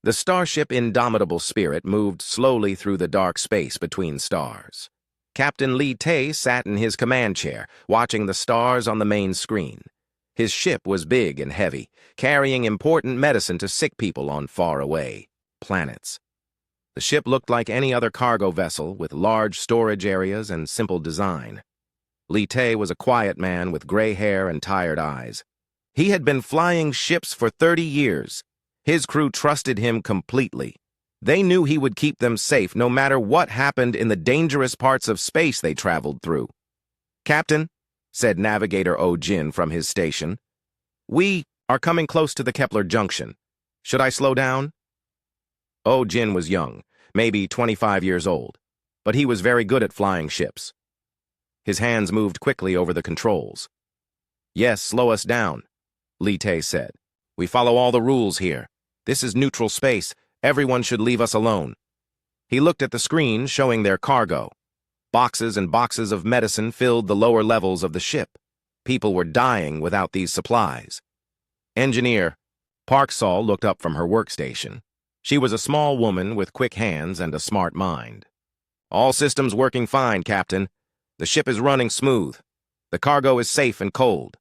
The starship Indomitable Spirit moved slowly through the dark space between stars. Captain Lee Tay sat in his command chair, watching the stars on the main screen. His ship was big and heavy, carrying important medicine to sick people on faraway planets. The ship looked like any other cargo vessel, with large storage areas and simple design. Lee Tay was a quiet man with gray hair and tired eyes. He had been flying ships for 30 years. His crew trusted him completely. They knew he would keep them safe no matter what happened in the dangerous parts of space they traveled through. "Captain," said Navigator O-Jin from his station, "we are coming close to the Kepler Junction. Should I slow down?" O-Jin was young, maybe 25 years old, but he was very good at flying ships. His hands moved quickly over the controls. "Yes, slow us down," Lee Tay said. "We follow all the rules here. This is neutral space. Everyone should leave us alone." He looked at the screen showing their cargo. Boxes and boxes of medicine filled the lower levels of the ship. People were dying without these supplies. Engineer Park Sol looked up from her workstation. She was a small woman with quick hands and a smart mind. "All systems working fine, Captain. The ship is running smooth. The cargo is safe and cold."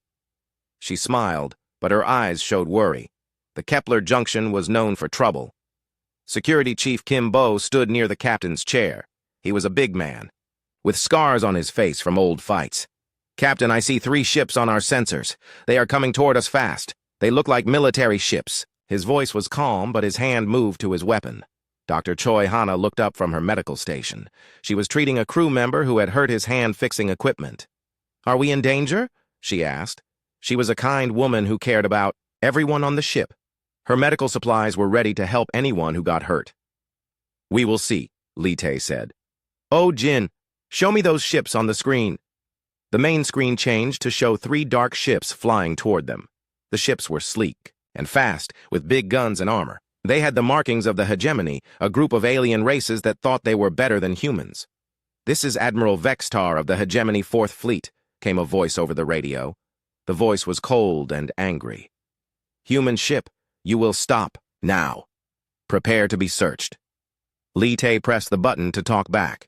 She smiled, but her eyes showed worry. The Kepler Junction was known for trouble. Security Chief Kim Bo stood near the captain's chair. He was a big man, with scars on his face from old fights. "Captain, I see 3 ships on our sensors. They are coming toward us fast. They look like military ships." His voice was calm, but his hand moved to his weapon. Dr. Choi Hana looked up from her medical station. She was treating a crew member who had hurt his hand fixing equipment. "Are we in danger?" she asked. She was a kind woman who cared about everyone on the ship. Her medical supplies were ready to help anyone who got hurt. "We will see," Lee Tay said. "Oh, Jin, show me those ships on the screen." The main screen changed to show 3 dark ships flying toward them. The ships were sleek and fast, with big guns and armor. They had the markings of the hegemony, a group of alien races that thought they were better than humans. "This is Admiral Vextar of the Hegemony 4th Fleet," came a voice over the radio. The voice was cold and angry. "Human ship, you will stop now. Prepare to be searched." Lee Tay pressed the button to talk back.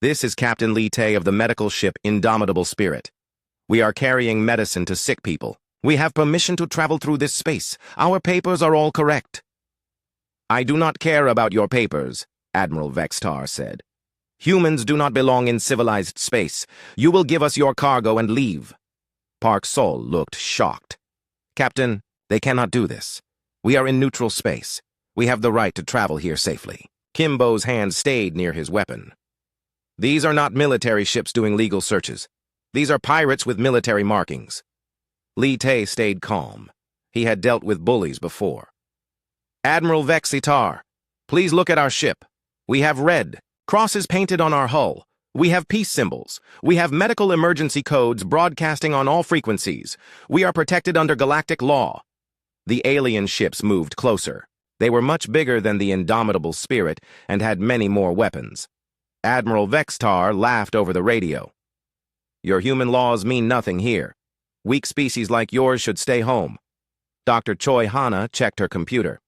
"This is Captain Lee Tay of the medical ship Indomitable Spirit. We are carrying medicine to sick people. We have permission to travel through this space. Our papers are all correct." "I do not care about your papers," Admiral Vextar said. "Humans do not belong in civilized space. You will give us your cargo and leave." Park Sol looked shocked. "Captain, they cannot do this. We are in neutral space. We have the right to travel here safely." Kimbo's hand stayed near his weapon. "These are not military ships doing legal searches. These are pirates with military markings." Lee Tay stayed calm. He had dealt with bullies before. "Admiral Vexitar, please look at our ship. We have red crosses painted on our hull. We have peace symbols. We have medical emergency codes broadcasting on all frequencies. We are protected under galactic law." The alien ships moved closer. They were much bigger than the Indomitable Spirit and had many more weapons. Admiral Vextar laughed over the radio. "Your human laws mean nothing here. Weak species like yours should stay home." Dr. Choi Hana checked her computer.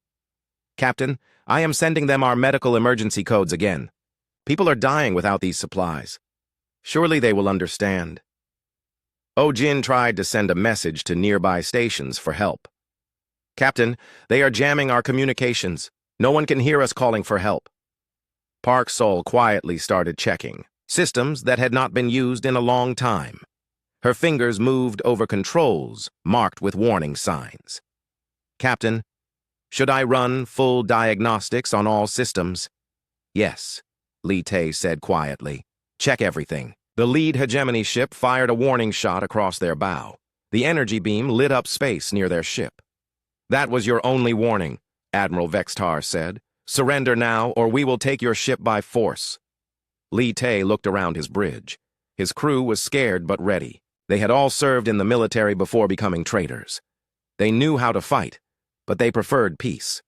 "Captain, I am sending them our medical emergency codes again. People are dying without these supplies. Surely they will understand." O-Jin tried to send a message to nearby stations for help. "Captain, they are jamming our communications. No one can hear us calling for help." Park Sol quietly started checking systems that had not been used in a long time. Her fingers moved over controls marked with warning signs. "Captain, should I run full diagnostics on all systems?" "Yes," Lee Tay said quietly. "Check everything." The lead hegemony ship fired a warning shot across their bow. The energy beam lit up space near their ship. "That was your only warning," Admiral Vextar said. "Surrender now, or we will take your ship by force." Lee Tay looked around his bridge. His crew was scared but ready. They had all served in the military before becoming traitors. They knew how to fight, but they preferred peace.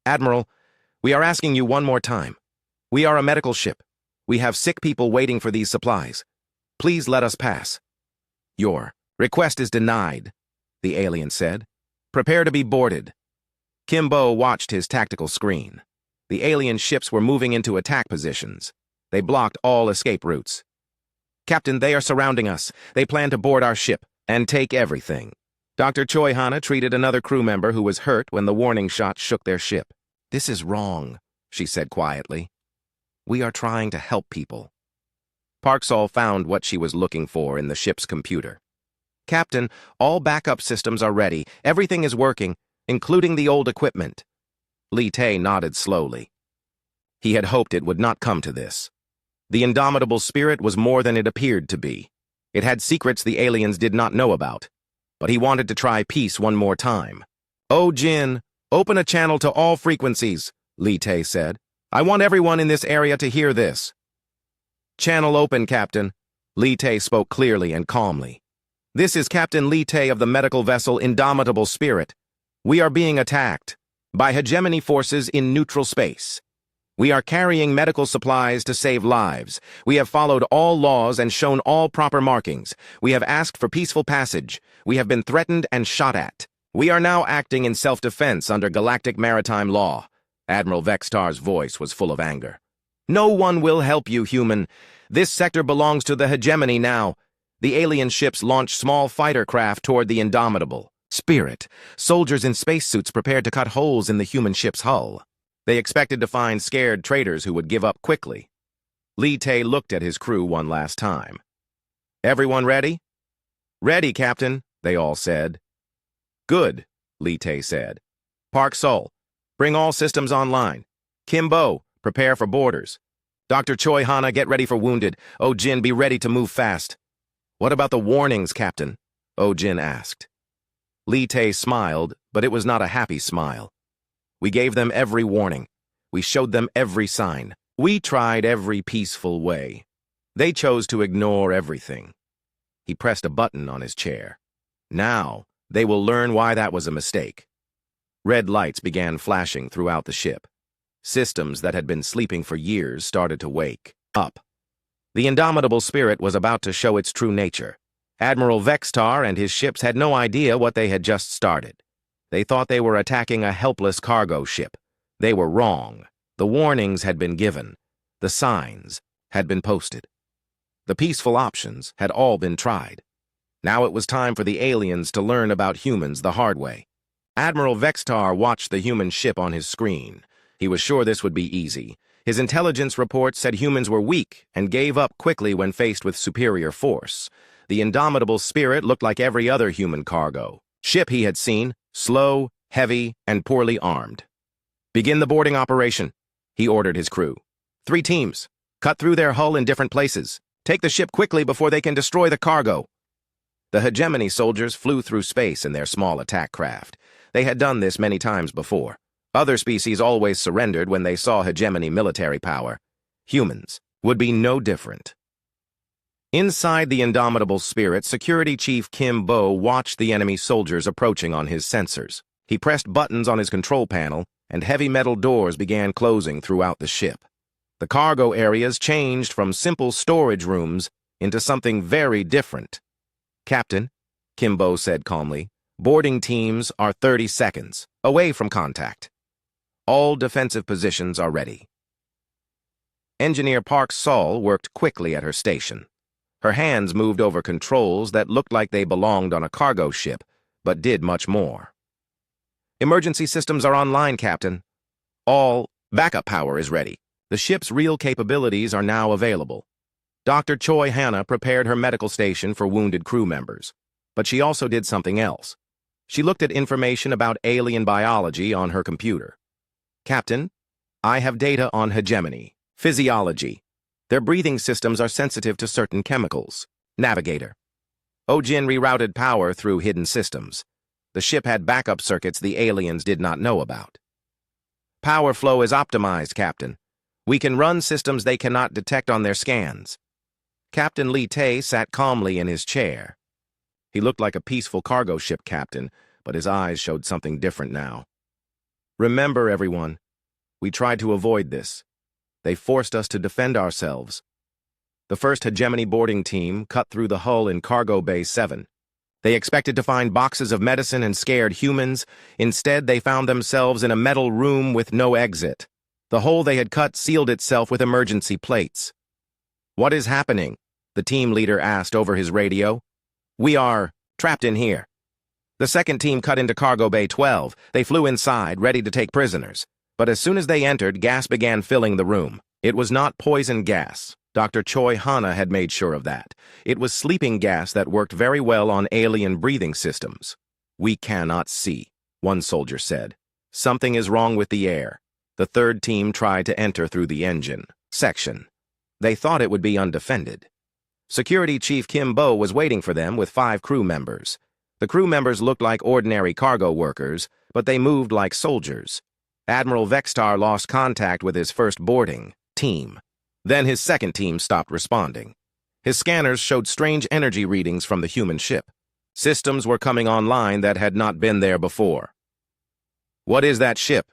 "Admiral, we are asking you one more time. We are a medical ship. We have sick people waiting for these supplies. Please let us pass." "Your request is denied," the alien said. "Prepare to be boarded." Kimbo watched his tactical screen. The alien ships were moving into attack positions. They blocked all escape routes. "Captain, they are surrounding us. They plan to board our ship and take everything." Dr. Choi Hana treated another crew member who was hurt when the warning shot shook their ship. "This is wrong," she said quietly. "We are trying to help people." Park Sol found what she was looking for in the ship's computer. "Captain, all backup systems are ready. Everything is working, including the old equipment." Lee Tae nodded slowly. He had hoped it would not come to this. The indomitable spirit was more than it appeared to be. It had secrets the aliens did not know about, but he wanted to try peace one more time. "Oh, Jin, open a channel to all frequencies," Lee Tae said. "I want everyone in this area to hear this." "Channel open, Captain." Lee Tae spoke clearly and calmly. "This is Captain Lee Tae of the medical vessel Indomitable Spirit. We are being attacked by hegemony forces in neutral space. We are carrying medical supplies to save lives. We have followed all laws and shown all proper markings. We have asked for peaceful passage. We have been threatened and shot at. We are now acting in self-defense under galactic maritime law." Admiral Vextar's voice was full of anger. "No one will help you, human. This sector belongs to the hegemony now." The alien ships launched small fighter craft toward the Indomitable Spirit. Soldiers in spacesuits prepared to cut holes in the human ship's hull. They expected to find scared traitors who would give up quickly. Lee Tae looked at his crew one last time. "Everyone ready?" "Ready, Captain," they all said. "Good," Lee Tae said. "Park Sol, bring all systems online. Kimbo, prepare for boarders. Dr. Choi Hana, get ready for wounded. Oh, Jin, be ready to move fast." "What about the warnings, Captain?" Oh, Jin asked. Lee Tae smiled, but it was not a happy smile. "We gave them every warning. We showed them every sign. We tried every peaceful way. They chose to ignore everything." He pressed a button on his chair. "Now, they will learn why that was a mistake." Red lights began flashing throughout the ship. Systems that had been sleeping for years started to wake up. The Indomitable Spirit was about to show its true nature. Admiral Vextar and his ships had no idea what they had just started. They thought they were attacking a helpless cargo ship. They were wrong. The warnings had been given. The signs had been posted. The peaceful options had all been tried. Now it was time for the aliens to learn about humans the hard way. Admiral Vextar watched the human ship on his screen. He was sure this would be easy. His intelligence reports said humans were weak and gave up quickly when faced with superior force. The Indomitable Spirit looked like every other human cargo ship he had seen, slow, heavy, and poorly armed. "Begin the boarding operation," he ordered his crew. 3 teams. Cut through their hull in different places. Take the ship quickly before they can destroy the cargo." The hegemony soldiers flew through space in their small attack craft. They had done this many times before. Other species always surrendered when they saw hegemony military power. Humans would be no different. Inside the Indomitable Spirit, Security Chief Kim Bo watched the enemy soldiers approaching on his sensors. He pressed buttons on his control panel, and heavy metal doors began closing throughout the ship. The cargo areas changed from simple storage rooms into something very different. "Captain," Kim Bo said calmly, "boarding teams are 30 seconds away from contact. All defensive positions are ready." Engineer Park Sol worked quickly at her station. Her hands moved over controls that looked like they belonged on a cargo ship, but did much more. "Emergency systems are online, Captain. All backup power is ready. The ship's real capabilities are now available." Dr. Choi Hana prepared her medical station for wounded crew members, but she also did something else. She looked at information about alien biology on her computer. "Captain, I have data on hegemony, physiology. Their breathing systems are sensitive to certain chemicals. Navigator." Ojin rerouted power through hidden systems. The ship had backup circuits the aliens did not know about. "Power flow is optimized, Captain. We can run systems they cannot detect on their scans." Captain Lee Tae sat calmly in his chair. He looked like a peaceful cargo ship captain, but his eyes showed something different now. "Remember, everyone, we tried to avoid this. They forced us to defend ourselves." The first hegemony boarding team cut through the hull in Cargo Bay 7. They expected to find boxes of medicine and scared humans. Instead, they found themselves in a metal room with no exit. The hole they had cut sealed itself with emergency plates. "What is happening?" the team leader asked over his radio. "We are trapped in here." The second team cut into Cargo Bay 12. They flew inside, ready to take prisoners. But as soon as they entered, gas began filling the room. It was not poison gas. Dr. Choi Hana had made sure of that. It was sleeping gas that worked very well on alien breathing systems. "We cannot see," one soldier said. "Something is wrong with the air." The third team tried to enter through the engine section. They thought it would be undefended. Security Chief Kim Bo was waiting for them with 5 crew members. The crew members looked like ordinary cargo workers, but they moved like soldiers. Admiral Vextar lost contact with his first boarding team. Then his second team stopped responding. His scanners showed strange energy readings from the human ship. Systems were coming online that had not been there before. "What is that ship?"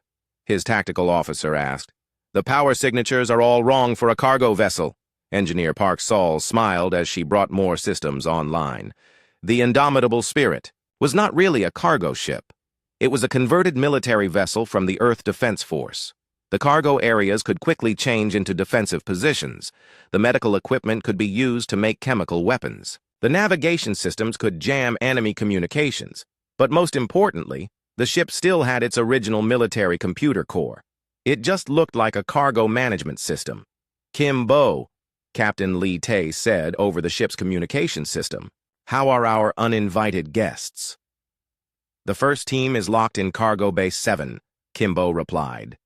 his tactical officer asked. "The power signatures are all wrong for a cargo vessel." Engineer Park Saul smiled as she brought more systems online. The Indomitable Spirit was not really a cargo ship. It was a converted military vessel from the Earth Defense Force. The cargo areas could quickly change into defensive positions. The medical equipment could be used to make chemical weapons. The navigation systems could jam enemy communications. But most importantly, the ship still had its original military computer core. It just looked like a cargo management system. "Kim Bo," Captain Lee Tae said over the ship's communication system. "How are our uninvited guests?" "The first team is locked in Cargo Bay 7, Kim Bo replied.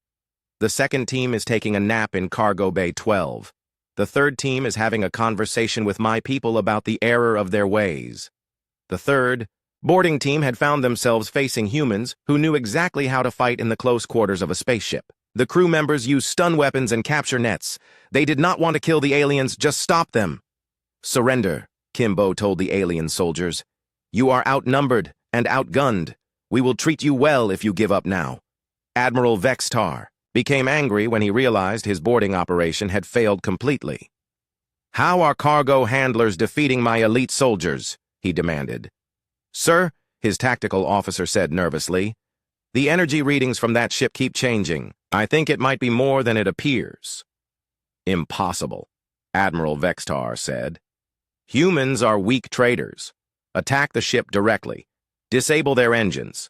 "The second team is taking a nap in Cargo Bay 12. The third team is having a conversation with my people about the error of their ways." The third boarding team had found themselves facing humans who knew exactly how to fight in the close quarters of a spaceship. The crew members used stun weapons and capture nets. They did not want to kill the aliens, just stop them. "Surrender," Kim Bo told the alien soldiers. "You are outnumbered and outgunned. We will treat you well if you give up now." Admiral Vextar became angry when he realized his boarding operation had failed completely. "How are cargo handlers defeating my elite soldiers?" he demanded. "Sir," his tactical officer said nervously, "the energy readings from that ship keep changing. I think it might be more than it appears." "Impossible," Admiral Vextar said. "Humans are weak traders. Attack the ship directly. Disable their engines."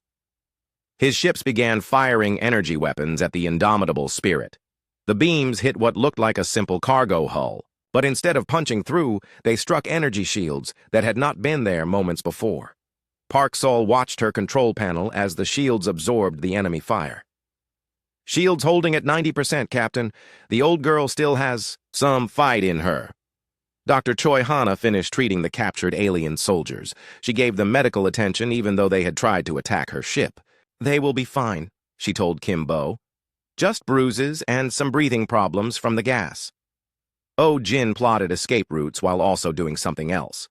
His ships began firing energy weapons at the Indomitable Spirit. The beams hit what looked like a simple cargo hull, but instead of punching through, they struck energy shields that had not been there moments before. Park Sol watched her control panel as the shields absorbed the enemy fire. "Shields holding at 90%, Captain. The old girl still has some fight in her." Dr. Choi Hana finished treating the captured alien soldiers. She gave them medical attention even though they had tried to attack her ship. "They will be fine," she told Kim Bo. "Just bruises and some breathing problems from the gas." Oh Jin plotted escape routes while also doing something else.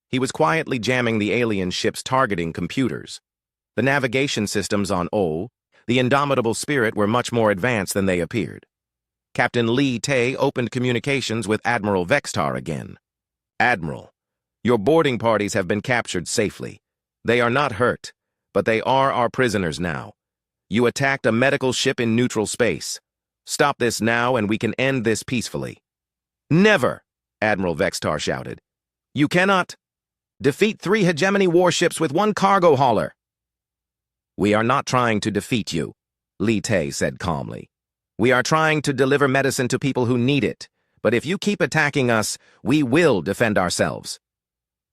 He was quietly jamming the alien ship's targeting computers. The navigation systems on the Indomitable Spirit were much more advanced than they appeared. Captain Lee Tae opened communications with Admiral Vextar again. "Admiral, your boarding parties have been captured safely. They are not hurt, but they are our prisoners now. You attacked a medical ship in neutral space. Stop this now and we can end this peacefully." "Never!" Admiral Vextar shouted. "You cannot defeat 3 hegemony warships with 1 cargo hauler." "We are not trying to defeat you," Lee Tae said calmly. "We are trying to deliver medicine to people who need it, but if you keep attacking us, we will defend ourselves."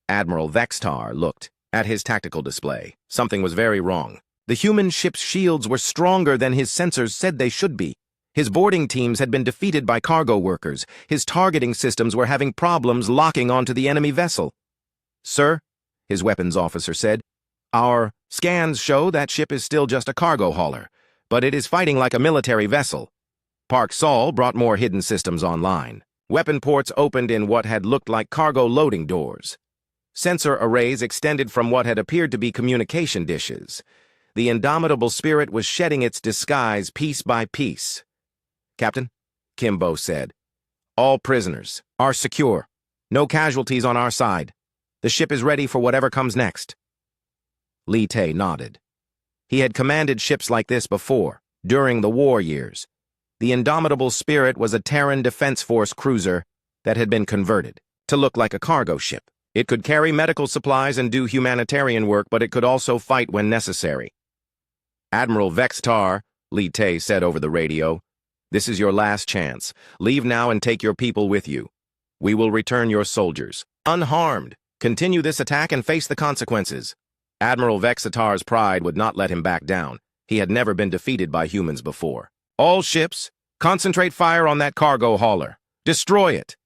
Admiral Vextar looked at his tactical display. Something was very wrong. The human ship's shields were stronger than his sensors said they should be. His boarding teams had been defeated by cargo workers. His targeting systems were having problems locking onto the enemy vessel. "Sir," his weapons officer said, "our scans show that ship is still just a cargo hauler, but it is fighting like a military vessel." Park Sol brought more hidden systems online. Weapon ports opened in what had looked like cargo loading doors. Sensor arrays extended from what had appeared to be communication dishes. The Indomitable Spirit was shedding its disguise piece by piece. "Captain," Kim Bo said, "all prisoners are secure. No casualties on our side. The ship is ready for whatever comes next." Lee Tay nodded. He had commanded ships like this before, during the war years. The Indomitable Spirit was a Terran Defense Force cruiser that had been converted to look like a cargo ship. It could carry medical supplies and do humanitarian work, but it could also fight when necessary. Admiral Vextar, Lee Tay said over the radio, "This is your last chance. Leave now and take your people with you. We will return your soldiers, unharmed. Continue this attack and face the consequences." Admiral Vexatar's pride would not let him back down. He had never been defeated by humans before. "All ships, concentrate fire on that cargo hauler. Destroy it."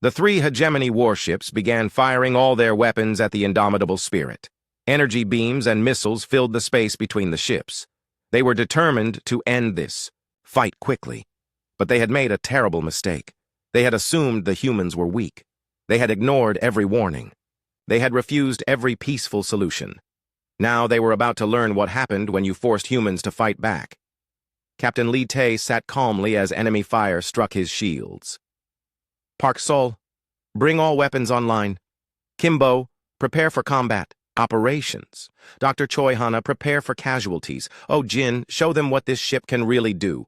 The 3 hegemony warships began firing all their weapons at the Indomitable Spirit. Energy beams and missiles filled the space between the ships. They were determined to end this, fight quickly. But they had made a terrible mistake. They had assumed the humans were weak. They had ignored every warning. They had refused every peaceful solution. Now they were about to learn what happened when you forced humans to fight back. Captain Lee Tay sat calmly as enemy fire struck his shields. "Park Sol, bring all weapons online. Kimbo, prepare for combat. Operations. Dr. Choi Hana, prepare for casualties. Oh, Jin, show them what this ship can really do."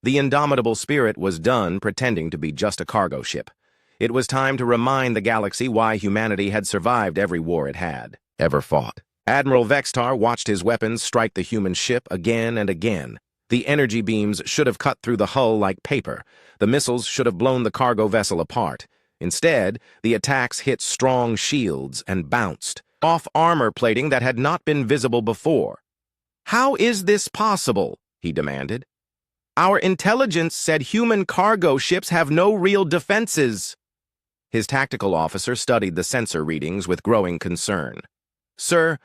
The Indomitable Spirit was done pretending to be just a cargo ship. It was time to remind the galaxy why humanity had survived every war it had ever fought. Admiral Vextar watched his weapons strike the human ship again and again. The energy beams should have cut through the hull like paper. The missiles should have blown the cargo vessel apart. Instead, the attacks hit strong shields and bounced off armor plating that had not been visible before. "How is this possible?" he demanded. "Our intelligence said human cargo ships have no real defenses." His tactical officer studied the sensor readings with growing concern. "Sir,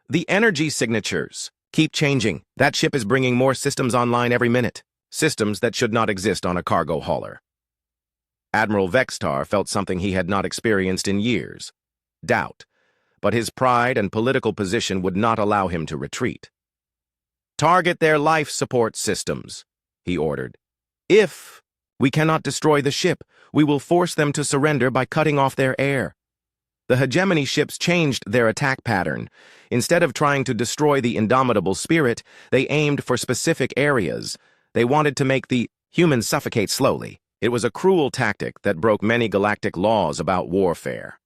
the energy signatures keep changing. That ship is bringing more systems online every minute. Systems that should not exist on a cargo hauler." Admiral Vextar felt something he had not experienced in years: doubt. But his pride and political position would not allow him to retreat. "Target their life support systems," he ordered. "If we cannot destroy the ship, we will force them to surrender by cutting off their air." The hegemony ships changed their attack pattern. Instead of trying to destroy the Indomitable Spirit, they aimed for specific areas. They wanted to make the humans suffocate slowly. It was a cruel tactic that broke many galactic laws about warfare.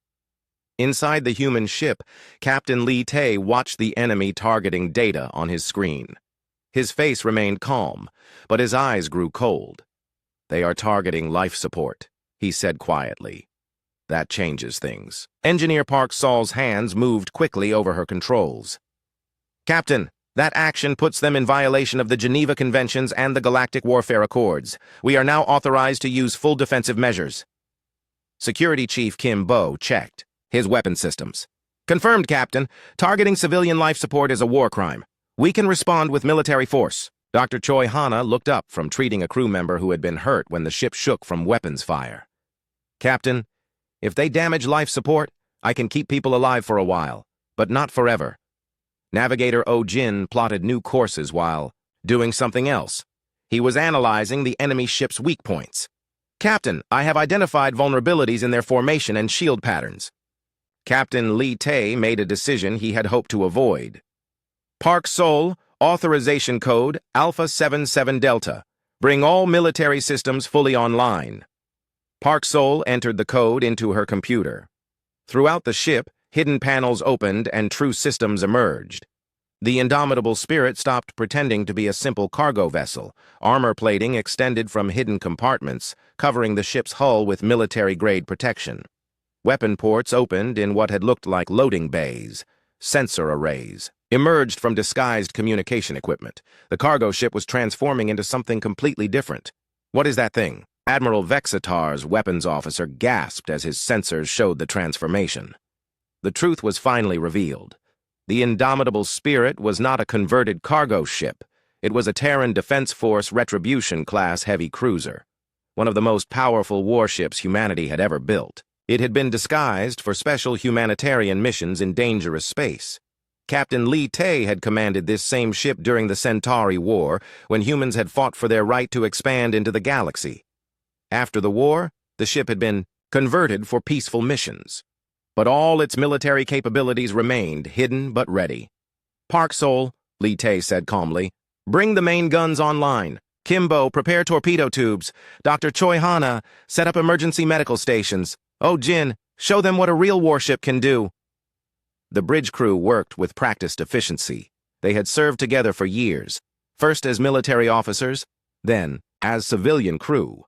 Inside the human ship, Captain Lee Tay watched the enemy targeting data on his screen. His face remained calm, but his eyes grew cold. "They are targeting life support," he said quietly. "That changes things." Engineer Park Sol's hands moved quickly over her controls. "Captain, that action puts them in violation of the Geneva Conventions and the Galactic Warfare Accords. We are now authorized to use full defensive measures." Security Chief Kim Bo checked his weapon systems. "Confirmed, Captain. Targeting civilian life support is a war crime. We can respond with military force." Dr. Choi Hana looked up from treating a crew member who had been hurt when the ship shook from weapons fire. "Captain, if they damage life support, I can keep people alive for a while, but not forever." Navigator Oh Jin plotted new courses while doing something else. He was analyzing the enemy ship's weak points. "Captain, I have identified vulnerabilities in their formation and shield patterns." Captain Lee Tay made a decision he had hoped to avoid. "Park Sol, authorization code Alpha 77 Delta. Bring all military systems fully online." Park Sol entered the code into her computer. Throughout the ship, hidden panels opened and true systems emerged. The Indomitable Spirit stopped pretending to be a simple cargo vessel. Armor plating extended from hidden compartments, covering the ship's hull with military-grade protection. Weapon ports opened in what had looked like loading bays. Sensor arrays emerged from disguised communication equipment. The cargo ship was transforming into something completely different. "What is that thing?" Admiral Vexatar's weapons officer gasped as his sensors showed the transformation. The truth was finally revealed. The Indomitable Spirit was not a converted cargo ship. It was a Terran Defense Force Retribution-class heavy cruiser, one of the most powerful warships humanity had ever built. It had been disguised for special humanitarian missions in dangerous space. Captain Lee Tay had commanded this same ship during the Centauri War, when humans had fought for their right to expand into the galaxy. After the war, the ship had been converted for peaceful missions. but all its military capabilities remained hidden but ready. "Park Sol," Lee Tae said calmly. "Bring the main guns online. Kimbo, prepare torpedo tubes. Dr. Choi Hana, set up emergency medical stations. Oh Jin, show them what a real warship can do." The bridge crew worked with practiced efficiency. They had served together for years, first as military officers, then as civilian crew.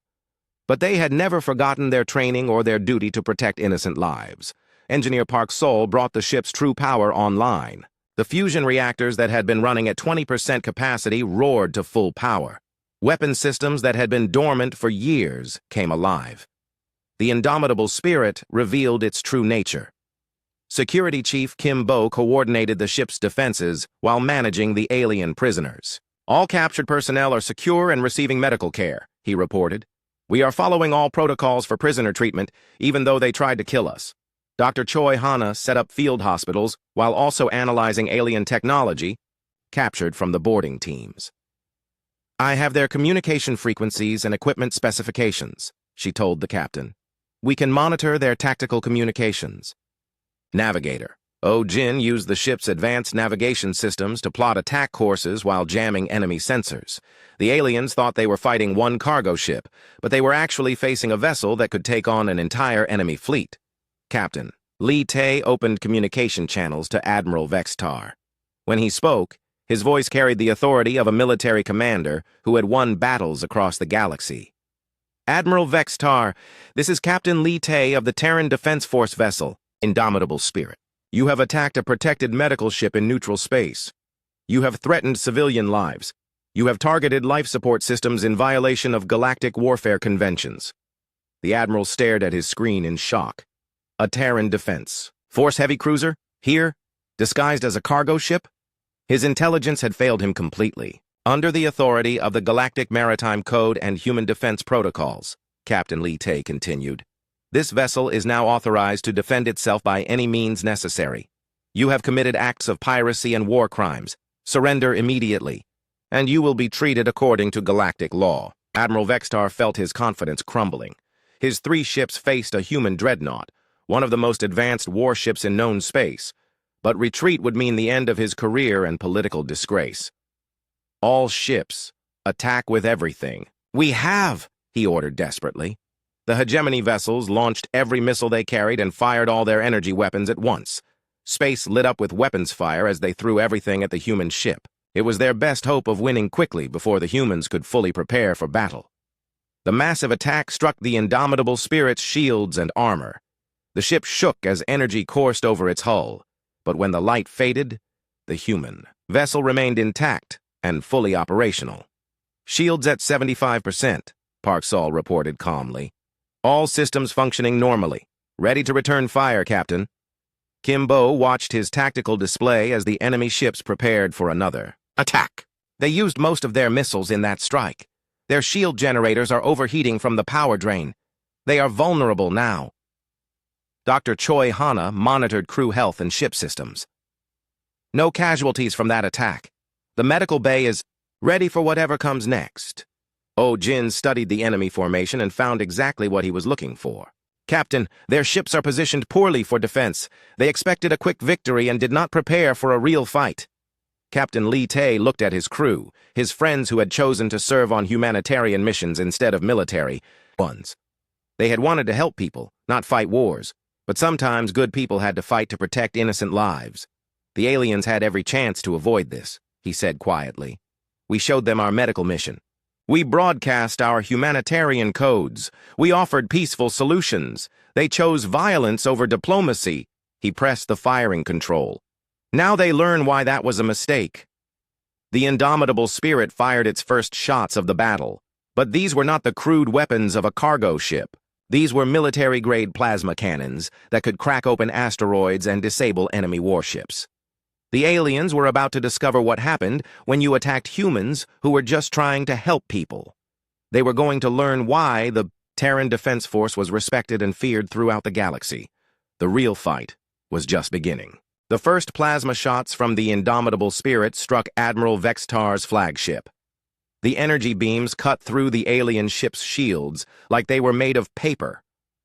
But they had never forgotten their training or their duty to protect innocent lives. Engineer Park Sol brought the ship's true power online. The fusion reactors that had been running at 20% capacity roared to full power. Weapon systems that had been dormant for years came alive. The indomitable spirit revealed its true nature. Security Chief Kim Bo coordinated the ship's defenses while managing the alien prisoners. "All captured personnel are secure and receiving medical care," he reported. "We are following all protocols for prisoner treatment, even though they tried to kill us." Dr. Choi Hana set up field hospitals while also analyzing alien technology captured from the boarding teams. "I have their communication frequencies and equipment specifications," she told the captain. "We can monitor their tactical communications." Navigator. Oh Jin used the ship's advanced navigation systems to plot attack courses while jamming enemy sensors. The aliens thought they were fighting one cargo ship, but they were actually facing a vessel that could take on an entire enemy fleet. Captain. Lee Tae opened communication channels to Admiral Vextar. When he spoke, his voice carried the authority of a military commander who had won battles across the galaxy. "Admiral Vextar, this is Captain Lee Tae of the Terran Defense Force vessel, Indomitable Spirit. You have attacked a protected medical ship in neutral space. You have threatened civilian lives. You have targeted life support systems in violation of galactic warfare conventions." The Admiral stared at his screen in shock. A Terran Defense Force heavy cruiser? Here? Disguised as a cargo ship? His intelligence had failed him completely. "Under the authority of the Galactic Maritime Code and Human Defense Protocols," Captain Lee Tae continued, "this vessel is now authorized to defend itself by any means necessary. You have committed acts of piracy and war crimes. Surrender immediately, and you will be treated according to galactic law." Admiral Vextar felt his confidence crumbling. His 3 ships faced a human dreadnought, one of the most advanced warships in known space, but retreat would mean the end of his career and political disgrace. "All ships, attack with everything." "We have!" he ordered desperately. The hegemony vessels launched every missile they carried and fired all their energy weapons at once. Space lit up with weapons fire as they threw everything at the human ship. It was their best hope of winning quickly before the humans could fully prepare for battle. The massive attack struck the indomitable spirit's shields and armor. The ship shook as energy coursed over its hull, but when the light faded, the human vessel remained intact and fully operational. "Shields at 75%, Park Sol reported calmly. "All systems functioning normally. Ready to return fire, Captain." Kim Bo watched his tactical display as the enemy ships prepared for another attack. They used most of their missiles in that strike. Their shield generators are overheating from the power drain. They are vulnerable now. Dr. Choi Hana monitored crew health and ship systems. "No casualties from that attack. The medical bay is ready for whatever comes next." Oh Jin studied the enemy formation and found exactly what he was looking for. "Captain, their ships are positioned poorly for defense. They expected a quick victory and did not prepare for a real fight." Captain Lee Tae looked at his crew, his friends who had chosen to serve on humanitarian missions instead of military ones. They had wanted to help people, not fight wars, but sometimes good people had to fight to protect innocent lives. "The aliens had every chance to avoid this," he said quietly. "We showed them our medical mission. We broadcast our humanitarian codes. We offered peaceful solutions. They chose violence over diplomacy." He pressed the firing control. "Now they learn why that was a mistake." The indomitable spirit fired its first shots of the battle, but these were not the crude weapons of a cargo ship. These were military-grade plasma cannons that could crack open asteroids and disable enemy warships. The aliens were about to discover what happened when you attacked humans who were just trying to help people. They were going to learn why the Terran Defense Force was respected and feared throughout the galaxy. The real fight was just beginning. The first plasma shots from the indomitable spirit struck Admiral Vextar's flagship. The energy beams cut through the alien ship's shields like they were made of paper.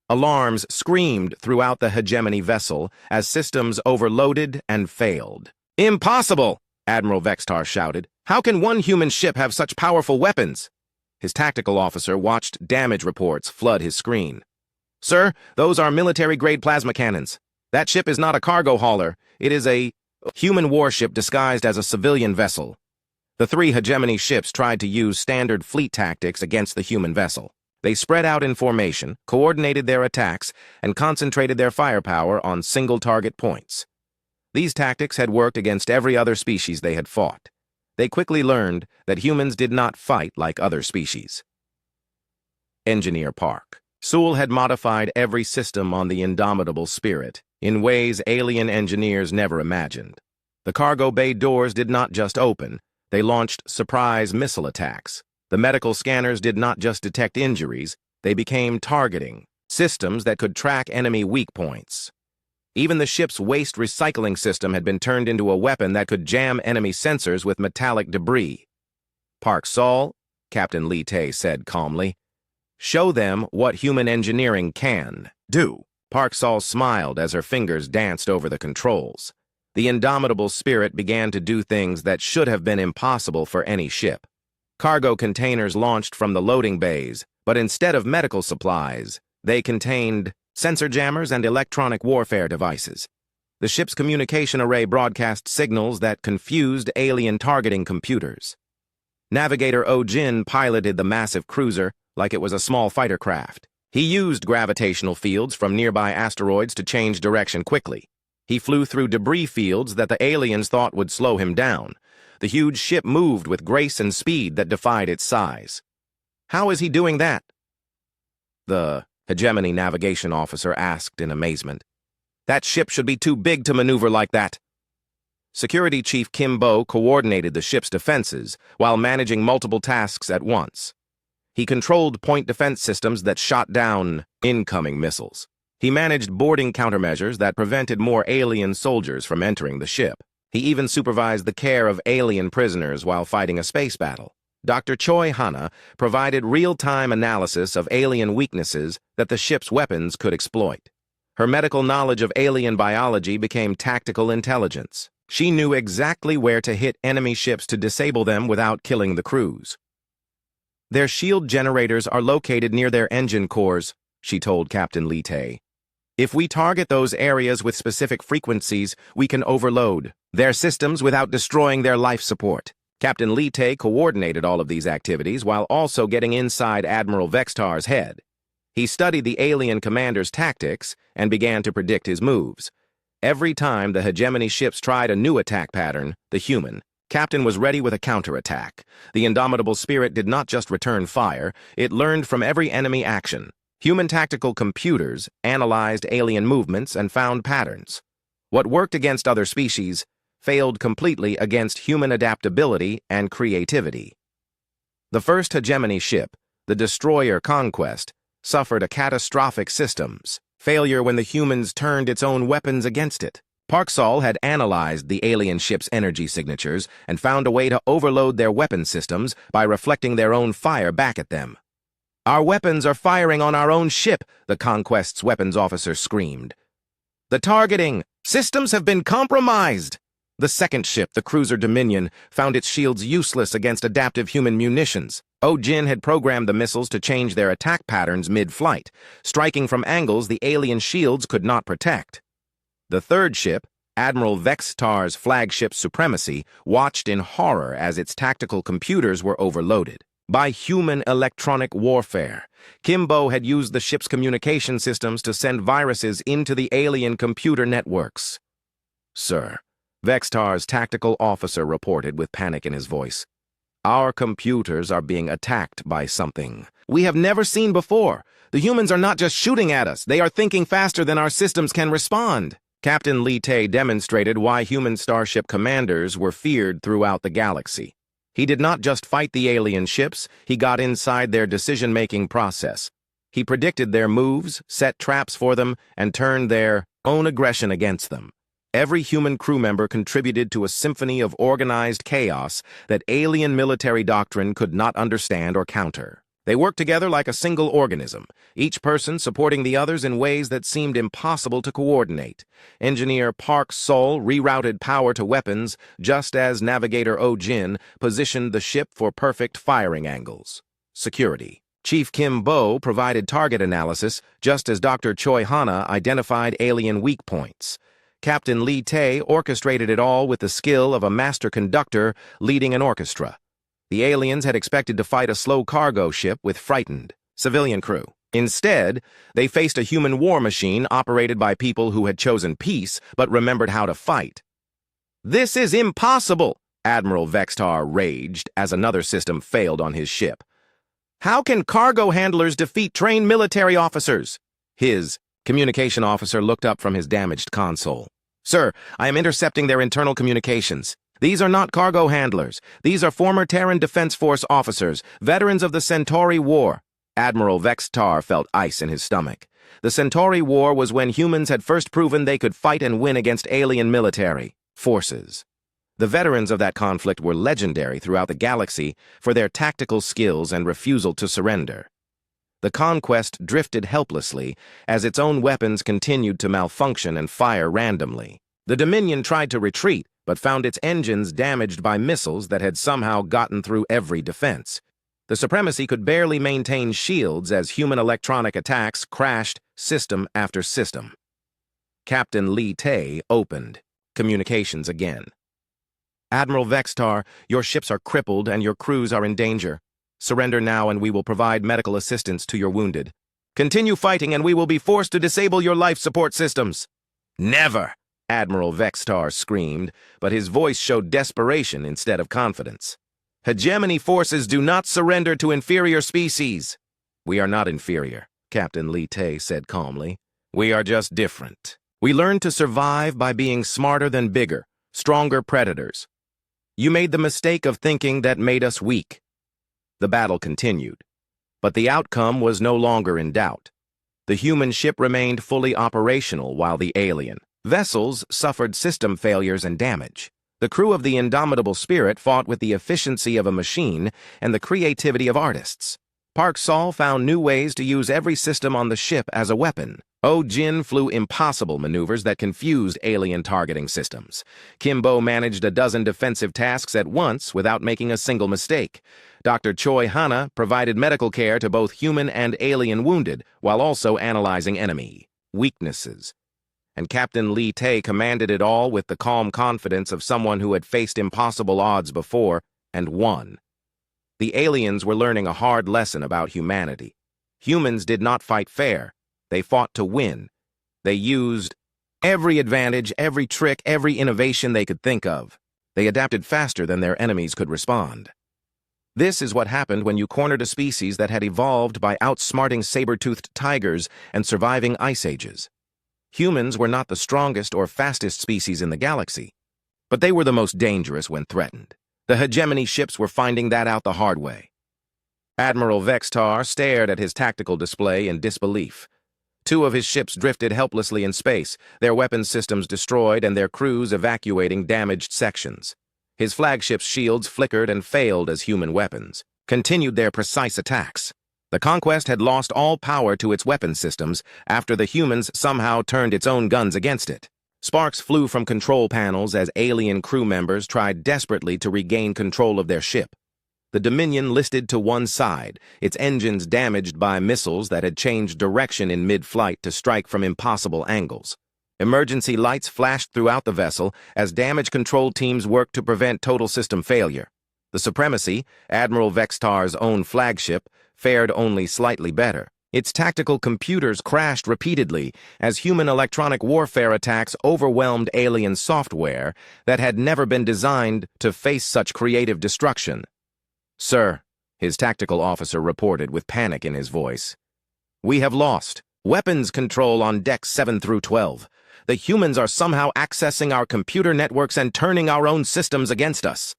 Alarms screamed throughout the hegemony vessel as systems overloaded and failed. "Impossible!" Admiral Vextar shouted. "How can one human ship have such powerful weapons?" His tactical officer watched damage reports flood his screen. "Sir, those are military-grade plasma cannons. That ship is not a cargo hauler. It is a human warship disguised as a civilian vessel." The three hegemony ships tried to use standard fleet tactics against the human vessel. They spread out in formation, coordinated their attacks, and concentrated their firepower on single target points. These tactics had worked against every other species they had fought. They quickly learned that humans did not fight like other species. Engineer Park. Sewell had modified every system on the indomitable Spirit in ways alien engineers never imagined. The cargo bay doors did not just open, they launched surprise missile attacks. The medical scanners did not just detect injuries, they became targeting systems that could track enemy weak points. Even the ship's waste recycling system had been turned into a weapon that could jam enemy sensors with metallic debris. "Park Sol," Captain Lee Tay said calmly, "show them what human engineering can do." Park Sol smiled as her fingers danced over the controls. The indomitable Spirit began to do things that should have been impossible for any ship. Cargo containers launched from the loading bays, but instead of medical supplies, they contained sensor jammers and electronic warfare devices. The ship's communication array broadcast signals that confused alien targeting computers. Navigator O-Jin piloted the massive cruiser like it was a small fighter craft. He used gravitational fields from nearby asteroids to change direction quickly. He flew through debris fields that the aliens thought would slow him down. The huge ship moved with grace and speed that defied its size. "How is he doing that?" the hegemony navigation officer asked in amazement. "That ship should be too big to maneuver like that." Security Chief Kim Bo coordinated the ship's defenses while managing multiple tasks at once. He controlled point defense systems that shot down incoming missiles. He managed boarding countermeasures that prevented more alien soldiers from entering the ship. He even supervised the care of alien prisoners while fighting a space battle. Dr. Choi Hana provided real-time analysis of alien weaknesses that the ship's weapons could exploit. Her medical knowledge of alien biology became tactical intelligence. She knew exactly where to hit enemy ships to disable them without killing the crews. "Their shield generators are located near their engine cores," she told Captain Lee Tay. "If we target those areas with specific frequencies, we can overload their systems without destroying their life support." Captain Lee Tay coordinated all of these activities while also getting inside Admiral Vextar's head. He studied the alien commander's tactics and began to predict his moves. Every time the hegemony ships tried a new attack pattern, the human captain was ready with a counterattack. The indomitable Spirit did not just return fire, it learned from every enemy action. Human tactical computers analyzed alien movements and found patterns. What worked against other species failed completely against human adaptability and creativity. The first hegemony ship, the destroyer Conquest, suffered a catastrophic systems failure when the humans turned its own weapons against it. Park Sol had analyzed the alien ship's energy signatures and found a way to overload their weapon systems by reflecting their own fire back at them. "Our weapons are firing on our own ship," the Conquest's weapons officer screamed. "The targeting systems have been compromised." The second ship, the cruiser Dominion, found its shields useless against adaptive human munitions. O-Jin had programmed the missiles to change their attack patterns mid-flight, striking from angles the alien shields could not protect. The third ship, Admiral Vextar's flagship Supremacy, watched in horror as its tactical computers were overloaded by human electronic warfare. Kimbo had used the ship's communication systems to send viruses into the alien computer networks. "Sir," Vextar's tactical officer reported with panic in his voice, "our computers are being attacked by something we have never seen before. The humans are not just shooting at us, they are thinking faster than our systems can respond." Captain Lee Tay demonstrated why human starship commanders were feared throughout the galaxy. He did not just fight the alien ships, he got inside their decision-making process. He predicted their moves, set traps for them, and turned their own aggression against them. Every human crew member contributed to a symphony of organized chaos that alien military doctrine could not understand or counter. They worked together like a single organism, each person supporting the others in ways that seemed impossible to coordinate. Engineer Park Sol rerouted power to weapons, just as Navigator O-Jin positioned the ship for perfect firing angles. Security. Chief Kim Bo provided target analysis, just as Dr. Choi Hana identified alien weak points. Captain Lee Tae orchestrated it all with the skill of a master conductor leading an orchestra. The aliens had expected to fight a slow cargo ship with frightened civilian crew. Instead, they faced a human war machine operated by people who had chosen peace but remembered how to fight. "This is impossible!" Admiral Vextar raged as another system failed on his ship. "How can cargo handlers defeat trained military officers?" His communication officer looked up from his damaged console. "Sir, I am intercepting their internal communications. These are not cargo handlers. These are former Terran Defense Force officers, veterans of the Centauri War." Admiral Vextar felt ice in his stomach. The Centauri War was when humans had first proven they could fight and win against alien military forces. The veterans of that conflict were legendary throughout the galaxy for their tactical skills and refusal to surrender. The conquest drifted helplessly as its own weapons continued to malfunction and fire randomly. The Dominion tried to retreat, but found its engines damaged by missiles that had somehow gotten through every defense. The Supremacy could barely maintain shields as human electronic attacks crashed system after system. Captain Lee Tae opened communications again. "Admiral Vextar, your ships are crippled and your crews are in danger. Surrender now and we will provide medical assistance to your wounded. Continue fighting and we will be forced to disable your life support systems." "Never!" Admiral Vextar screamed, but his voice showed desperation instead of confidence. "Hegemony forces do not surrender to inferior species." "We are not inferior," Captain Lee Tae said calmly. "We are just different. We learned to survive by being smarter than bigger, stronger predators. You made the mistake of thinking that made us weak." The battle continued, but the outcome was no longer in doubt. The human ship remained fully operational while the alien vessels suffered system failures and damage. The crew of the Indomitable Spirit fought with the efficiency of a machine and the creativity of artists. Park Sol found new ways to use every system on the ship as a weapon. O-Jin flew impossible maneuvers that confused alien targeting systems. Kimbo managed a dozen defensive tasks at once without making a single mistake. Dr. Choi Hana provided medical care to both human and alien wounded, while also analyzing enemy weaknesses. And Captain Lee Tae commanded it all with the calm confidence of someone who had faced impossible odds before and won. The aliens were learning a hard lesson about humanity. Humans did not fight fair. They fought to win. They used every advantage, every trick, every innovation they could think of. They adapted faster than their enemies could respond. This is what happened when you cornered a species that had evolved by outsmarting saber-toothed tigers and surviving ice ages. Humans were not the strongest or fastest species in the galaxy, but they were the most dangerous when threatened. The hegemony ships were finding that out the hard way. Admiral Vextar stared at his tactical display in disbelief. Two of his ships drifted helplessly in space, their weapons systems destroyed and their crews evacuating damaged sections. His flagship's shields flickered and failed as human weapons continued their precise attacks. The conquest had lost all power to its weapon systems after the humans somehow turned its own guns against it. Sparks flew from control panels as alien crew members tried desperately to regain control of their ship. The Dominion listed to one side, its engines damaged by missiles that had changed direction in mid-flight to strike from impossible angles. Emergency lights flashed throughout the vessel as damage control teams worked to prevent total system failure. The Supremacy, Admiral Vextar's own flagship, fared only slightly better. Its tactical computers crashed repeatedly as human electronic warfare attacks overwhelmed alien software that had never been designed to face such creative destruction. "Sir," his tactical officer reported with panic in his voice, "we have lost weapons control on decks 7 through 12. The humans are somehow accessing our computer networks and turning our own systems against us."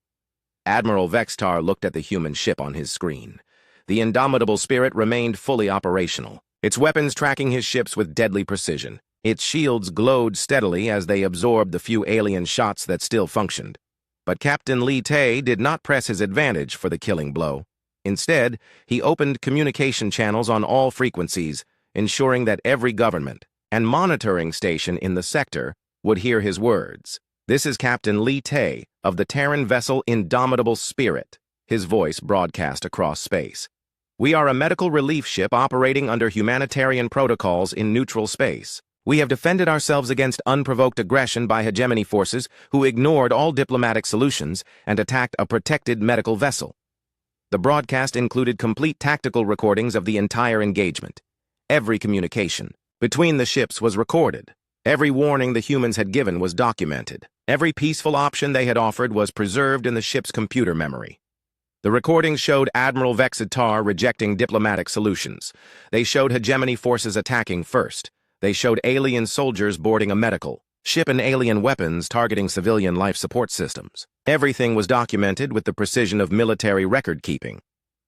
Admiral Vextar looked at the human ship on his screen. The Indomitable Spirit remained fully operational, its weapons tracking his ships with deadly precision. Its shields glowed steadily as they absorbed the few alien shots that still functioned. But Captain Lee Tae did not press his advantage for the killing blow. Instead, he opened communication channels on all frequencies, ensuring that every government and monitoring station in the sector would hear his words. "This is Captain Lee Tay of the Terran vessel Indomitable Spirit," his voice broadcast across space. "We are a medical relief ship operating under humanitarian protocols in neutral space. We have defended ourselves against unprovoked aggression by hegemony forces who ignored all diplomatic solutions and attacked a protected medical vessel." The broadcast included complete tactical recordings of the entire engagement. Every communication between the ships was recorded. Every warning the humans had given was documented. Every peaceful option they had offered was preserved in the ship's computer memory. The recordings showed Admiral Vexitar rejecting diplomatic solutions. They showed hegemony forces attacking first. They showed alien soldiers boarding a medical ship and alien weapons targeting civilian life support systems. Everything was documented with the precision of military record-keeping.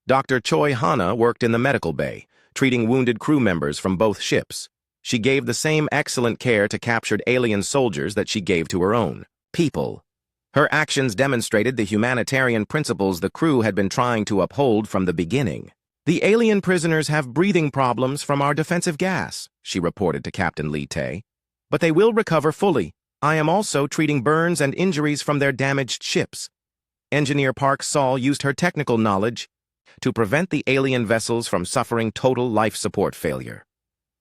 Dr. Choi Hana worked in the medical bay, treating wounded crew members from both ships. She gave the same excellent care to captured alien soldiers that she gave to her own people. Her actions demonstrated the humanitarian principles the crew had been trying to uphold from the beginning. "The alien prisoners have breathing problems from our defensive gas," she reported to Captain Lee Tay. "But they will recover fully. I am also treating burns and injuries from their damaged ships." Engineer Park Saul used her technical knowledge to prevent the alien vessels from suffering total life support failure.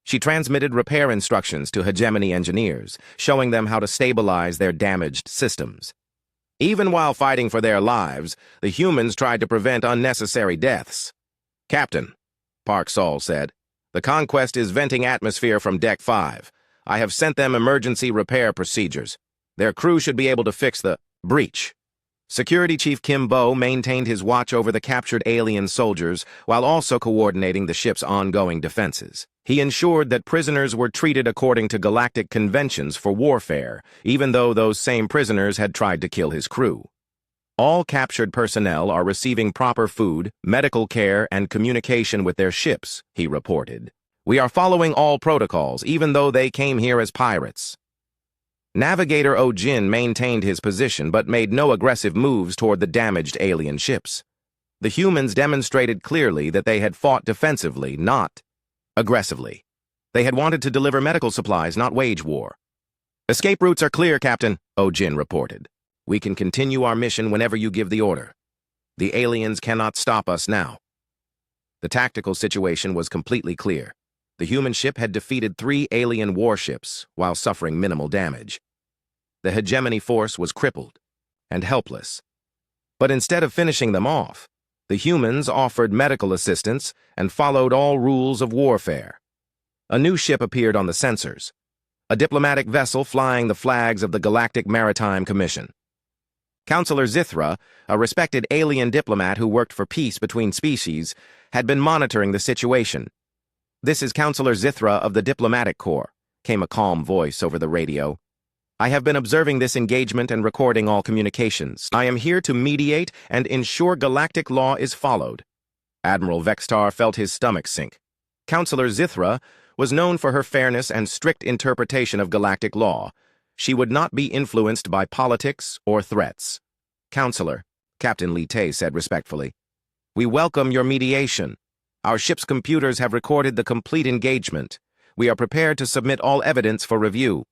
She transmitted repair instructions to hegemony engineers, showing them how to stabilize their damaged systems. Even while fighting for their lives, the humans tried to prevent unnecessary deaths. "Captain," Park Saul said, "the Conquest is venting atmosphere from Deck 5. I have sent them emergency repair procedures. Their crew should be able to fix the breach." Security Chief Kim Bo maintained his watch over the captured alien soldiers while also coordinating the ship's ongoing defenses. He ensured that prisoners were treated according to galactic conventions for warfare, even though those same prisoners had tried to kill his crew. "All captured personnel are receiving proper food, medical care, and communication with their ships," he reported. "We are following all protocols, even though they came here as pirates." Navigator O'Jin maintained his position but made no aggressive moves toward the damaged alien ships. The humans demonstrated clearly that they had fought defensively, not aggressively. They had wanted to deliver medical supplies, not wage war. "Escape routes are clear, Captain," O'Jin reported. "We can continue our mission whenever you give the order. The aliens cannot stop us now." The tactical situation was completely clear. The human ship had defeated 3 alien warships while suffering minimal damage. The hegemony force was crippled and helpless. But instead of finishing them off, the humans offered medical assistance and followed all rules of warfare. A new ship appeared on the sensors, a diplomatic vessel flying the flags of the Galactic Maritime Commission. Counselor Zithra, a respected alien diplomat who worked for peace between species, had been monitoring the situation. "This is Counselor Zithra of the Diplomatic Corps," came a calm voice over the radio. "I have been observing this engagement and recording all communications. I am here to mediate and ensure galactic law is followed." Admiral Vexitar felt his stomach sink. Counselor Zithra was known for her fairness and strict interpretation of galactic law. She would not be influenced by politics or threats. "Counselor," Captain Lee Tay said respectfully, "we welcome your mediation. Our ship's computers have recorded the complete engagement. We are prepared to submit all evidence for review."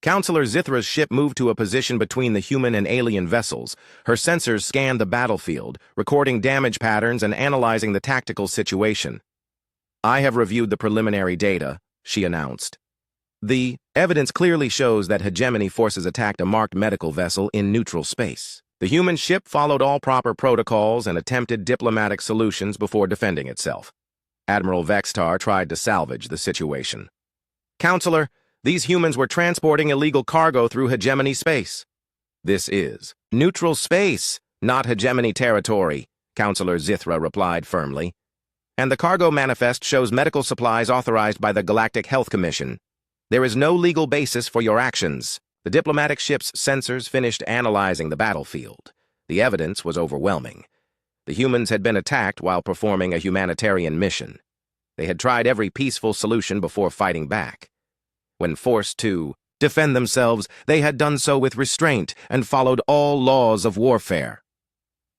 Counselor Zithra's ship moved to a position between the human and alien vessels. Her sensors scanned the battlefield, recording damage patterns and analyzing the tactical situation. "I have reviewed the preliminary data," she announced. "The evidence clearly shows that hegemony forces attacked a marked medical vessel in neutral space. The human ship followed all proper protocols and attempted diplomatic solutions before defending itself." Admiral Vexitar tried to salvage the situation. "Counselor, these humans were transporting illegal cargo through hegemony space." "This is neutral space, not hegemony territory," Counselor Zithra replied firmly. "And the cargo manifest shows medical supplies authorized by the Galactic Health Commission. There is no legal basis for your actions." The diplomatic ship's sensors finished analyzing the battlefield. The evidence was overwhelming. The humans had been attacked while performing a humanitarian mission. They had tried every peaceful solution before fighting back. When forced to defend themselves, they had done so with restraint and followed all laws of warfare.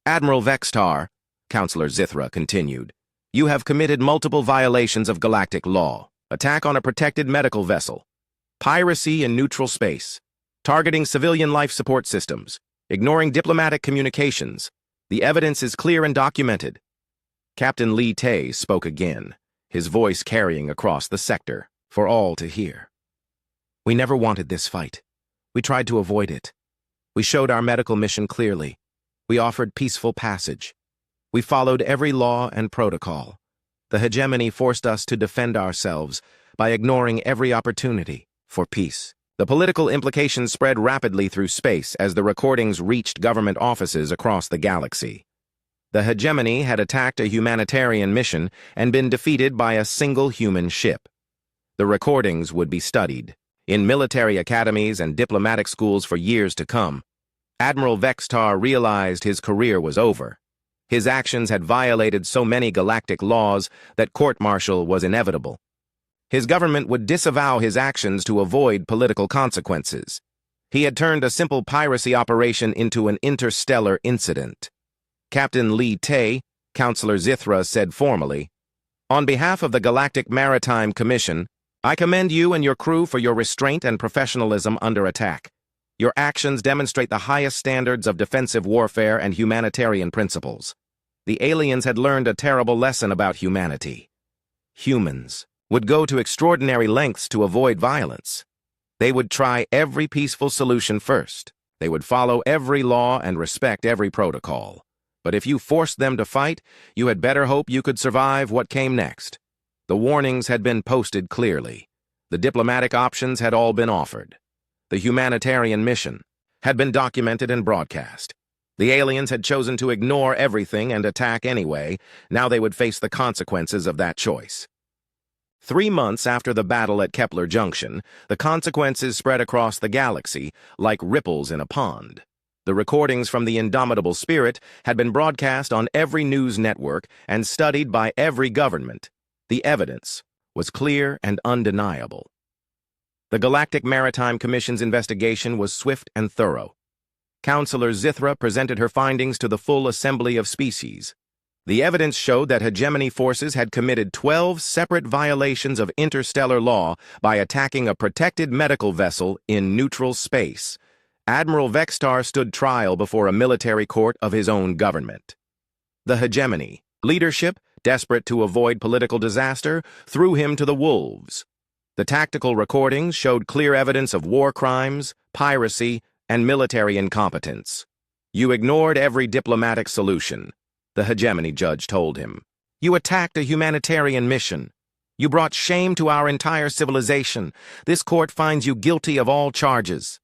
"Admiral Vexitar, Counselor Zithra continued. You have committed multiple violations of galactic law. Attack on a protected medical vessel. Piracy in neutral space. Targeting civilian life support systems. Ignoring diplomatic communications. The evidence is clear and documented. Captain Lee Tay spoke again, his voice carrying across the sector for all to hear. We never wanted this fight. We tried to avoid it. We showed our medical mission clearly. We offered peaceful passage. We followed every law and protocol. The hegemony forced us to defend ourselves by ignoring every opportunity for peace. The political implications spread rapidly through space as the recordings reached government offices across the galaxy. The hegemony had attacked a humanitarian mission and been defeated by a single human ship. The recordings would be studied in military academies and diplomatic schools for years to come. Admiral Vextar realized his career was over. His actions had violated so many galactic laws that court-martial was inevitable. His government would disavow his actions to avoid political consequences. He had turned a simple piracy operation into an interstellar incident. Captain Lee Tay, Counselor Zithra said formally, On behalf of the Galactic Maritime Commission, I commend you and your crew for your restraint and professionalism under attack. Your actions demonstrate the highest standards of defensive warfare and humanitarian principles. The aliens had learned a terrible lesson about humanity. Humans would go to extraordinary lengths to avoid violence. They would try every peaceful solution first. They would follow every law and respect every protocol. But if you forced them to fight, you had better hope you could survive what came next. The warnings had been posted clearly. The diplomatic options had all been offered. The humanitarian mission had been documented and broadcast. The aliens had chosen to ignore everything and attack anyway. Now they would face the consequences of that choice. 3 months after the battle at Kepler Junction, the consequences spread across the galaxy like ripples in a pond. The recordings from the indomitable spirit had been broadcast on every news network and studied by every government. The evidence was clear and undeniable. The Galactic Maritime Commission's investigation was swift and thorough. Counselor Zithra presented her findings to the full assembly of species. The evidence showed that hegemony forces had committed 12 separate violations of interstellar law by attacking a protected medical vessel in neutral space. Admiral Vextar stood trial before a military court of his own government. The hegemony, leadership, desperate to avoid political disaster, threw him to the wolves. The tactical recordings showed clear evidence of war crimes, piracy, and military incompetence. You ignored every diplomatic solution, the hegemony judge told him. You attacked a humanitarian mission. You brought shame to our entire civilization. This court finds you guilty of all charges.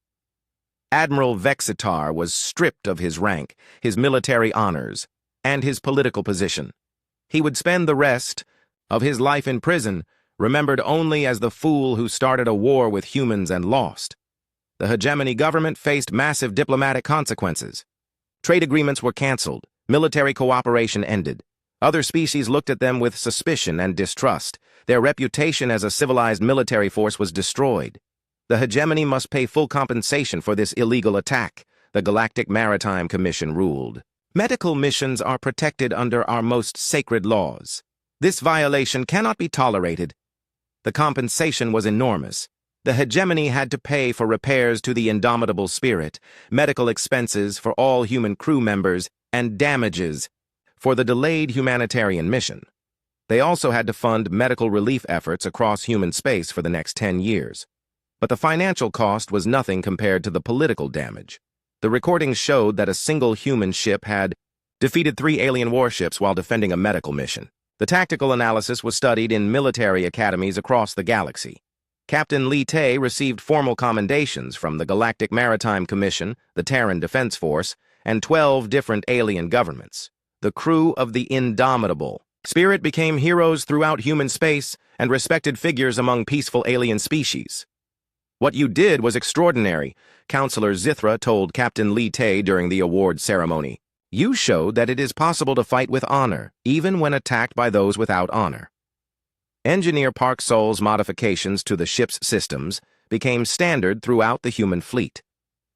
Admiral Vexitar was stripped of his rank, his military honors, and his political position. He would spend the rest of his life in prison, remembered only as the fool who started a war with humans and lost. The hegemony government faced massive diplomatic consequences. Trade agreements were canceled. Military cooperation ended. Other species looked at them with suspicion and distrust. Their reputation as a civilized military force was destroyed. The hegemony must pay full compensation for this illegal attack, the Galactic Maritime Commission ruled. Medical missions are protected under our most sacred laws. This violation cannot be tolerated. The compensation was enormous. The hegemony had to pay for repairs to the indomitable spirit, medical expenses for all human crew members, and damages for the delayed humanitarian mission. They also had to fund medical relief efforts across human space for the next 10 years. But the financial cost was nothing compared to the political damage. The recordings showed that a single human ship had defeated 3 alien warships while defending a medical mission. The tactical analysis was studied in military academies across the galaxy. Captain Lee Tay received formal commendations from the Galactic Maritime Commission, the Terran Defense Force, and 12 different alien governments. The crew of the indomitable spirit became heroes throughout human space and respected figures among peaceful alien species. What you did was extraordinary, Counselor Zithra told Captain Lee Tay during the award ceremony. You showed that it is possible to fight with honor, even when attacked by those without honor. Engineer Park Sol's modifications to the ship's systems became standard throughout the human fleet.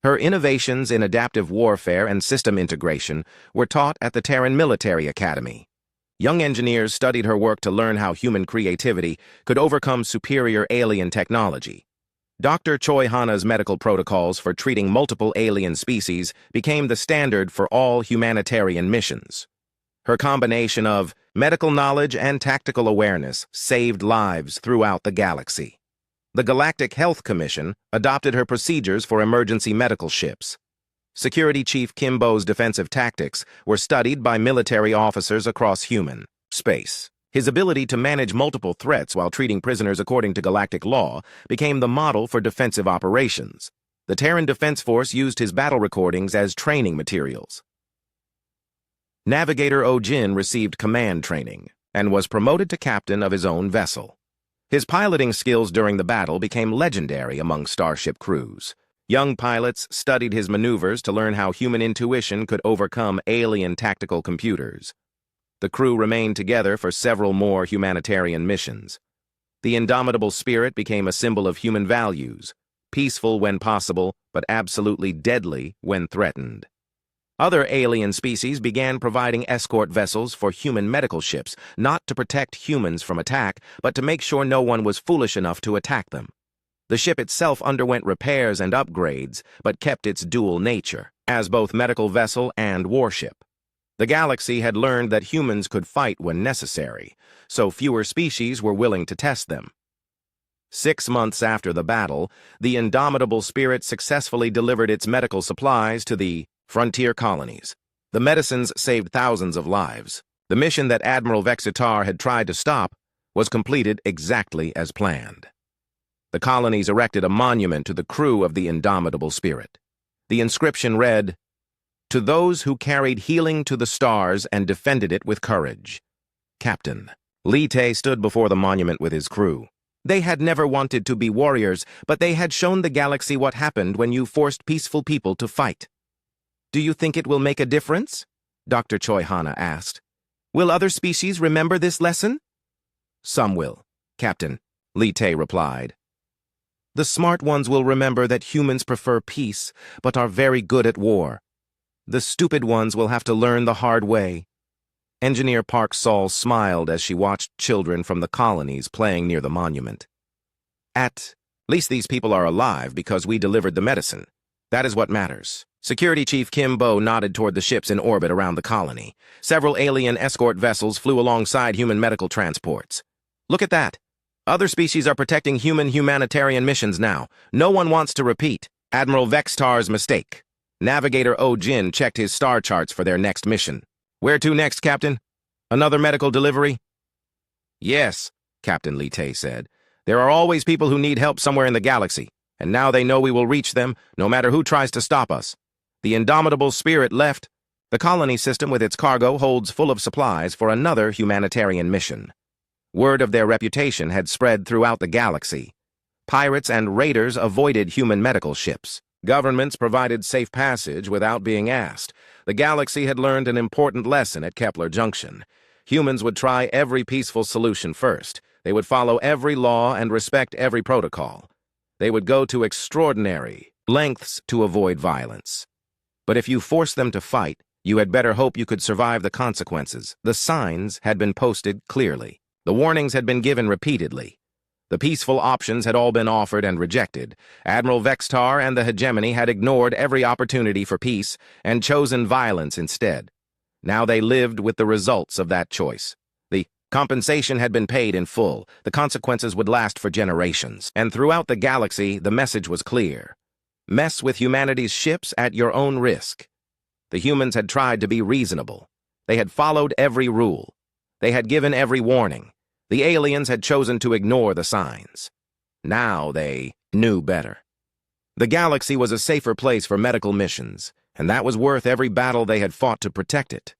Her innovations in adaptive warfare and system integration were taught at the Terran Military Academy. Young engineers studied her work to learn how human creativity could overcome superior alien technology. Dr. Choi Hana's medical protocols for treating multiple alien species became the standard for all humanitarian missions. Her combination of medical knowledge and tactical awareness saved lives throughout the galaxy. The Galactic Health Commission adopted her procedures for emergency medical ships. Security Chief Kimbo's defensive tactics were studied by military officers across human space. His ability to manage multiple threats while treating prisoners according to galactic law became the model for defensive operations. The Terran Defense Force used his battle recordings as training materials. Navigator Ojin received command training and was promoted to captain of his own vessel. His piloting skills during the battle became legendary among starship crews. Young pilots studied his maneuvers to learn how human intuition could overcome alien tactical computers. The crew remained together for several more humanitarian missions. The indomitable spirit became a symbol of human values, peaceful when possible, but absolutely deadly when threatened. Other alien species began providing escort vessels for human medical ships, not to protect humans from attack, but to make sure no one was foolish enough to attack them. The ship itself underwent repairs and upgrades, but kept its dual nature, as both medical vessel and warship. The galaxy had learned that humans could fight when necessary, so fewer species were willing to test them. 6 months after the battle, the indomitable spirit successfully delivered its medical supplies to the frontier colonies. The medicines saved thousands of lives. The mission that Admiral Vexitar had tried to stop was completed exactly as planned. The colonies erected a monument to the crew of the indomitable spirit. The inscription read, "To those who carried healing to the stars and defended it with courage. Captain." Li Te stood before the monument with his crew. They had never wanted to be warriors, but they had shown the galaxy what happened when you forced peaceful people to fight. "Do you think it will make a difference?" Dr. Choi Hana asked. "Will other species remember this lesson?" "Some will, Captain," Li Te replied. "The smart ones will remember that humans prefer peace, but are very good at war. The stupid ones will have to learn the hard way." Engineer Park Sol smiled as she watched children from the colonies playing near the monument. At least these people are alive because we delivered the medicine. That is what matters." Security Chief Kimbo nodded toward the ships in orbit around the colony. Several alien escort vessels flew alongside human medical transports. "Look at that. Other species are protecting human humanitarian missions now. No one wants to repeat Admiral Vextar's mistake." Navigator Ojin checked his star charts for their next mission. "Where to next, Captain? Another medical delivery?" "Yes," Captain Li Te said. "There are always people who need help somewhere in the galaxy, and now they know we will reach them, no matter who tries to stop us. The indomitable spirit left. The colony system with its cargo holds full of supplies for another humanitarian mission." Word of their reputation had spread throughout the galaxy. Pirates and raiders avoided human medical ships. Governments provided safe passage without being asked. The galaxy had learned an important lesson at Kepler Junction. Humans would try every peaceful solution first. They would follow every law and respect every protocol. They would go to extraordinary lengths to avoid violence. But if you forced them to fight, you had better hope you could survive the consequences. The signs had been posted clearly. The warnings had been given repeatedly. The peaceful options had all been offered and rejected. Admiral Vextar and the hegemony had ignored every opportunity for peace and chosen violence instead. Now they lived with the results of that choice. The compensation had been paid in full. The consequences would last for generations. And throughout the galaxy, the message was clear. Mess with humanity's ships at your own risk. The humans had tried to be reasonable. They had followed every rule. They had given every warning. The aliens had chosen to ignore the signs. Now they knew better. The galaxy was a safer place for medical missions, and that was worth every battle they had fought to protect it.